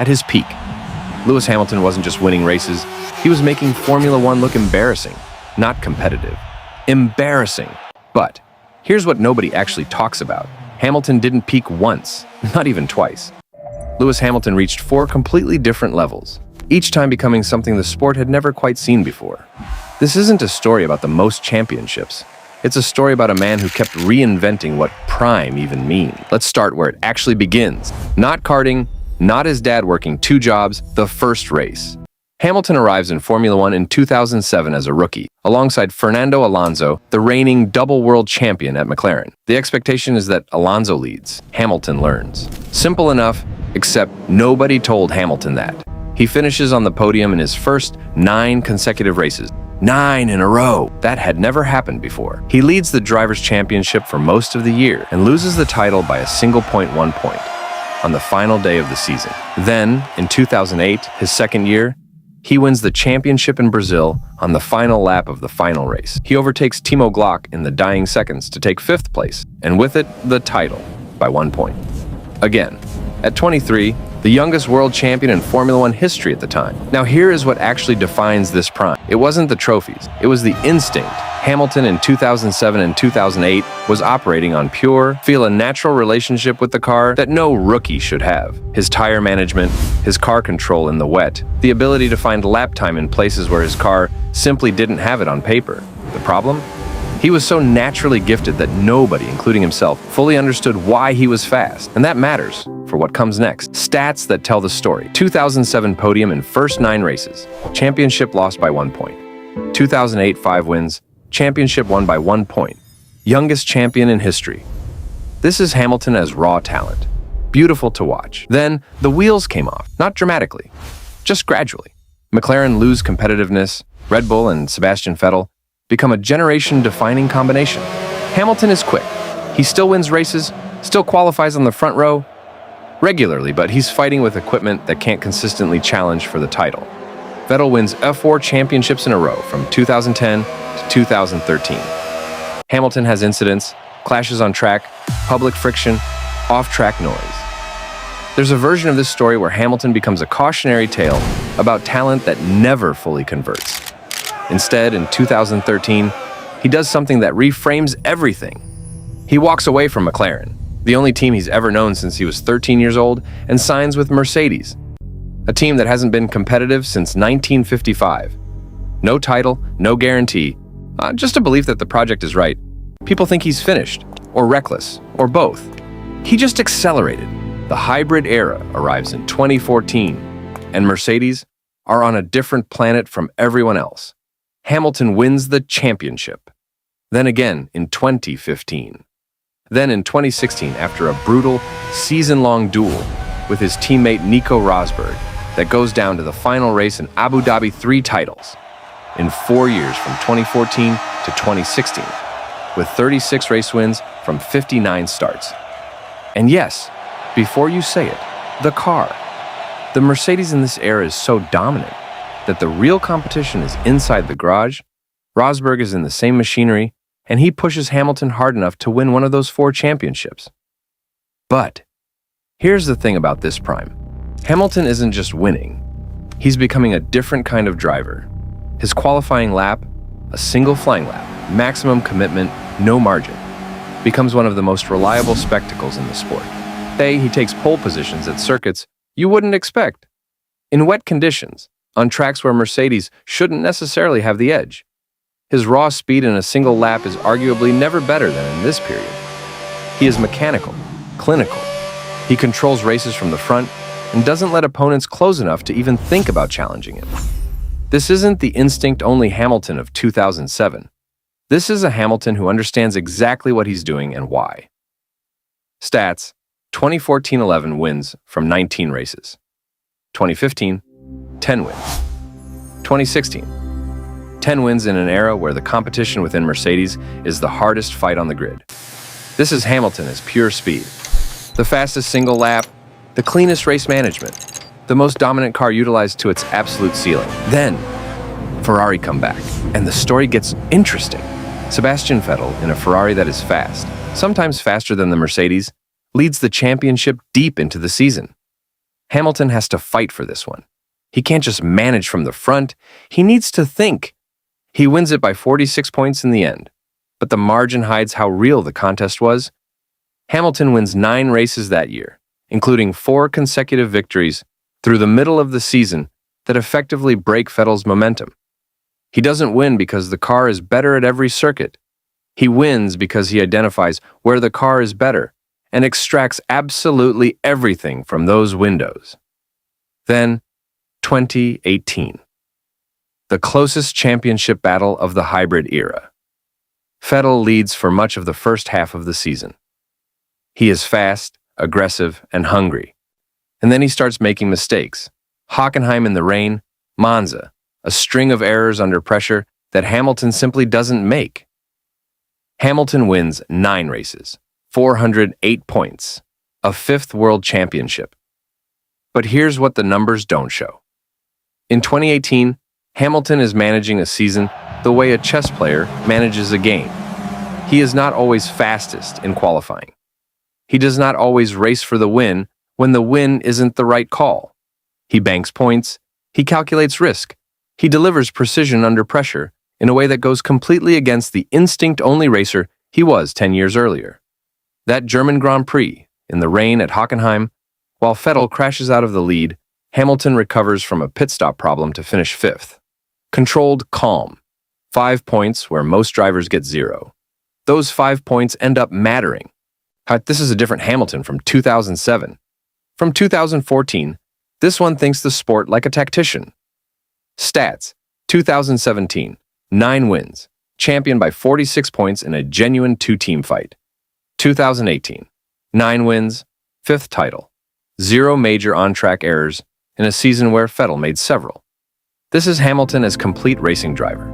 at his peak. Lewis Hamilton wasn't just winning races, he was making Formula One look embarrassing, not competitive. Embarrassing. But here's what nobody actually talks about. Hamilton didn't peak once, not even twice. Lewis Hamilton reached 4 completely different levels, each time becoming something the sport had never quite seen before. This isn't a story about the most championships. It's a story about a man who kept reinventing what prime even means. Let's start where it actually begins. Not karting, not his dad working 2 jobs, the first race. Hamilton arrives in Formula One in 2007 as a rookie, alongside Fernando Alonso, the reigning double world champion at McLaren. The expectation is that Alonso leads, Hamilton learns. Simple enough, except nobody told Hamilton that. He finishes on the podium in his first 9 consecutive races. 9 in a row. That had never happened before. He leads the Drivers' Championship for most of the year and loses the title by a single 1 point on the final day of the season. Then, in 2008, his second year, he wins the championship in Brazil on the final lap of the final race. He overtakes Timo Glock in the dying seconds to take 5th place, and with it, the title, by 1 point. Again, at 23, the youngest world champion in Formula One history at the time. Now here is what actually defines this prime. It wasn't the trophies, it was the instinct. Hamilton in 2007 and 2008 was operating on pure, feel a natural relationship with the car that no rookie should have. His tire management, his car control in the wet, the ability to find lap time in places where his car simply didn't have it on paper. The problem? He was so naturally gifted that nobody, including himself, fully understood why he was fast. And that matters for what comes next. Stats that tell the story. 2007 podium in first 9 races. Championship lost by 1 point. 2008 5 wins. Championship won by 1 point. Youngest champion in history. This is Hamilton as raw talent. Beautiful to watch. Then the wheels came off, not dramatically, just gradually. McLaren lose competitiveness. Red Bull and Sebastian Vettel become a generation-defining combination. Hamilton is quick. He still wins races, still qualifies on the front row regularly, but he's fighting with equipment that can't consistently challenge for the title. Vettel wins F4 championships in a row from 2010 to 2013. Hamilton has incidents, clashes on track, public friction, off-track noise. There's a version of this story where Hamilton becomes a cautionary tale about talent that never fully converts. Instead, in 2013, he does something that reframes everything. He walks away from McLaren, the only team he's ever known since he was 13 years old, and signs with Mercedes, a team that hasn't been competitive since 1955. No title, no guarantee, just a belief that the project is right. People think he's finished, or reckless, or both. He just accelerated. The hybrid era arrives in 2014, and Mercedes are on a different planet from everyone else. Hamilton wins the championship. Then again in 2015. Then in 2016, after a brutal, season-long duel with his teammate Nico Rosberg that goes down to the final race in Abu Dhabi, 3 titles in 4 years from 2014 to 2016, with 36 race wins from 59 starts. And yes, before you say it, the car. The Mercedes in this era is so dominant that the real competition is inside the garage. Rosberg is in the same machinery, and he pushes Hamilton hard enough to win one of those 4 championships. But here's the thing about this prime. Hamilton isn't just winning. He's becoming a different kind of driver. His qualifying lap, a single flying lap, maximum commitment, no margin, becomes one of the most reliable spectacles in the sport. He takes pole positions at circuits you wouldn't expect. In wet conditions, on tracks where Mercedes shouldn't necessarily have the edge. His raw speed in a single lap is arguably never better than in this period. He is mechanical, clinical. He controls races from the front and doesn't let opponents close enough to even think about challenging him. This isn't the instinct-only Hamilton of 2007. This is a Hamilton who understands exactly what he's doing and why. Stats: 2014-11 wins from 19 races. 2015, 10 wins. 2016, 10 wins in an era where the competition within Mercedes is the hardest fight on the grid. This is Hamilton as pure speed. The fastest single lap, the cleanest race management, the most dominant car utilized to its absolute ceiling. Then, Ferrari come back, and the story gets interesting. Sebastian Vettel, in a Ferrari that is fast, sometimes faster than the Mercedes, leads the championship deep into the season. Hamilton has to fight for this one. He can't just manage from the front. He needs to think. He wins it by 46 points in the end, but the margin hides how real the contest was. Hamilton wins 9 races that year, including 4 consecutive victories through the middle of the season that effectively break Vettel's momentum. He doesn't win because the car is better at every circuit. He wins because he identifies where the car is better and extracts absolutely everything from those windows. Then, 2018. The closest championship battle of the hybrid era. Vettel leads for much of the first half of the season. He is fast, aggressive, and hungry. And then he starts making mistakes. Hockenheim in the rain, Monza, a string of errors under pressure that Hamilton simply doesn't make. Hamilton wins 9 races, 408 points, a 5th world championship. But here's what the numbers don't show. In 2018, Hamilton is managing a season the way a chess player manages a game. He is not always fastest in qualifying. He does not always race for the win when the win isn't the right call. He banks points, he calculates risk, he delivers precision under pressure in a way that goes completely against the instinct-only racer he was 10 years earlier. That German Grand Prix, in the rain at Hockenheim, while Vettel crashes out of the lead, Hamilton recovers from a pit stop problem to finish 5th. Controlled calm. 5 points where most drivers get 0. Those 5 points end up mattering. This is a different Hamilton from 2007. From 2014, this one thinks the sport like a tactician. Stats: 2017, 9 wins, championed by 46 points in a genuine 2-team fight. 2018, 9 wins, 5th title, 0 major on-track errors in a season where Vettel made several. This is Hamilton as complete racing driver.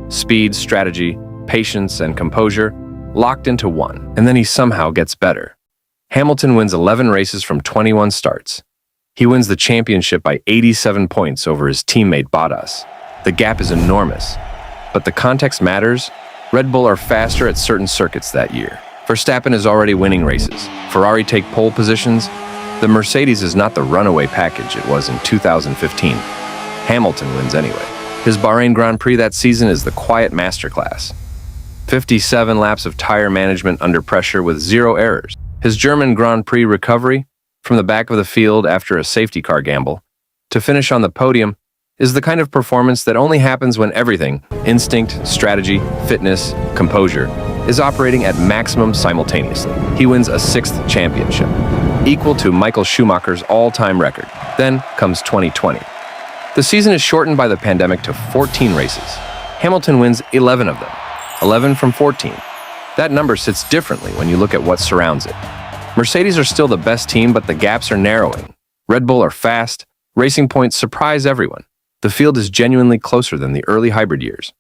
Speed, strategy, patience, and composure locked into one, and then he somehow gets better. Hamilton wins 11 races from 21 starts. He wins the championship by 87 points over his teammate Bottas. The gap is enormous, but the context matters. Red Bull are faster at certain circuits that year. Verstappen is already winning races. Ferrari take pole positions. The Mercedes is not the runaway package it was in 2015. Hamilton wins anyway. His Bahrain Grand Prix that season is the quiet masterclass. 57 laps of tire management under pressure with 0 errors. His German Grand Prix recovery, from the back of the field after a safety car gamble, to finish on the podium, is the kind of performance that only happens when everything, instinct, strategy, fitness, composure, is operating at maximum simultaneously. He wins a 6th championship, equal to Michael Schumacher's all-time record. Then comes 2020. The season is shortened by the pandemic to 14 races. Hamilton wins 11 of them, 11 from 14. That number sits differently when you look at what surrounds it. Mercedes are still the best team, but the gaps are narrowing. Red Bull are fast. Racing points surprise everyone. The field is genuinely closer than the early hybrid years.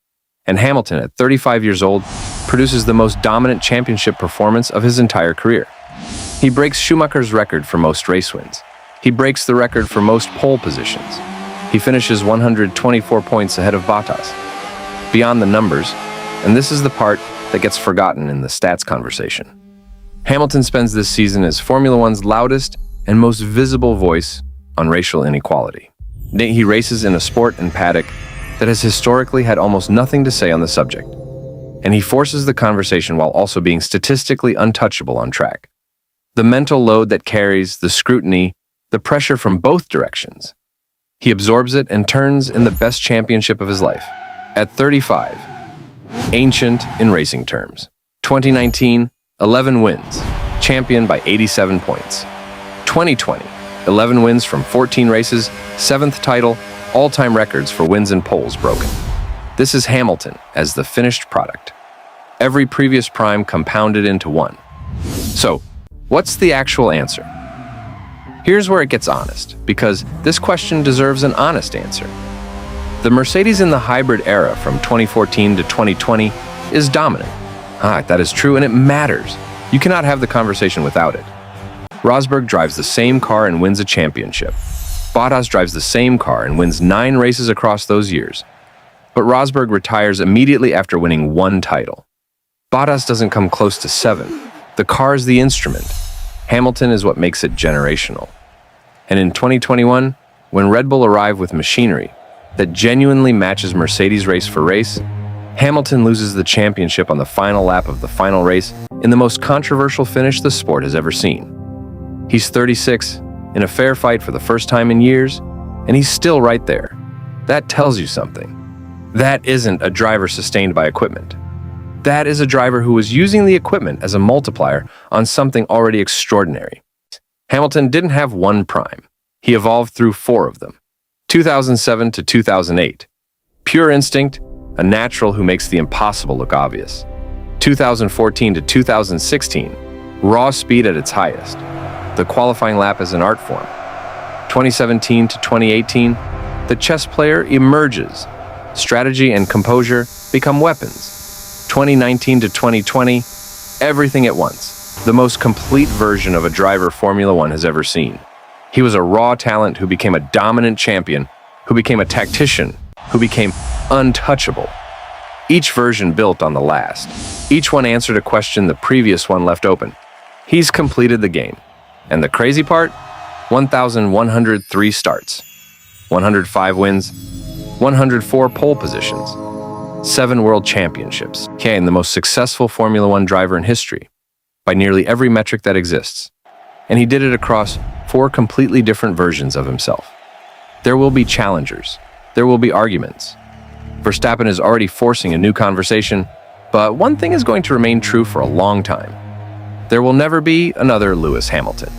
And Hamilton, at 35 years old, produces the most dominant championship performance of his entire career. He breaks Schumacher's record for most race wins. He breaks the record for most pole positions. He finishes 124 points ahead of Bottas. Beyond the numbers, and this is the part that gets forgotten in the stats conversation, Hamilton spends this season as Formula One's loudest and most visible voice on racial inequality. He races in a sport and paddock that has historically had almost nothing to say on the subject, and he forces the conversation while also being statistically untouchable on track. The mental load that carries, the scrutiny, the pressure from both directions. He absorbs it and turns in the best championship of his life. At 35, ancient in racing terms. 2019, 11 wins, championed by 87 points. 2020, 11 wins from 14 races, 7th title, all-time records for wins and poles broken. This is Hamilton as the finished product. Every previous prime compounded into one. So, what's the actual answer? Here's where it gets honest, because this question deserves an honest answer. The Mercedes in the hybrid era from 2014 to 2020 is dominant. That is true, and it matters. You cannot have the conversation without it. Rosberg drives the same car and wins a championship. Bottas drives the same car and wins 9 races across those years. But Rosberg retires immediately after winning 1 title. Bottas doesn't come close to 7. The car is the instrument. Hamilton is what makes it generational. And in 2021, when Red Bull arrived with machinery that genuinely matches Mercedes race for race, Hamilton loses the championship on the final lap of the final race in the most controversial finish the sport has ever seen. He's 36, in a fair fight for the first time in years, and he's still right there. That tells you something. That isn't a driver sustained by equipment. That is a driver who was using the equipment as a multiplier on something already extraordinary. Hamilton didn't have one prime. He evolved through 4 of them. 2007 to 2008. Pure instinct, a natural who makes the impossible look obvious. 2014 to 2016. Raw speed at its highest. The qualifying lap as an art form. 2017 to 2018. The chess player emerges. Strategy and composure become weapons. 2019 to 2020. Everything at once. The most complete version of a driver Formula One has ever seen. He was a raw talent who became a dominant champion, who became a tactician, who became untouchable. Each version built on the last. Each one answered a question the previous one left open. He's completed the game. And the crazy part? 1,103 starts. 105 wins. 104 pole positions. 7 world championships. And the most successful Formula One driver in history, by nearly every metric that exists. And he did it across 4 completely different versions of himself. There will be challengers. There will be arguments. Verstappen is already forcing a new conversation, but one thing is going to remain true for a long time. There will never be another Lewis Hamilton.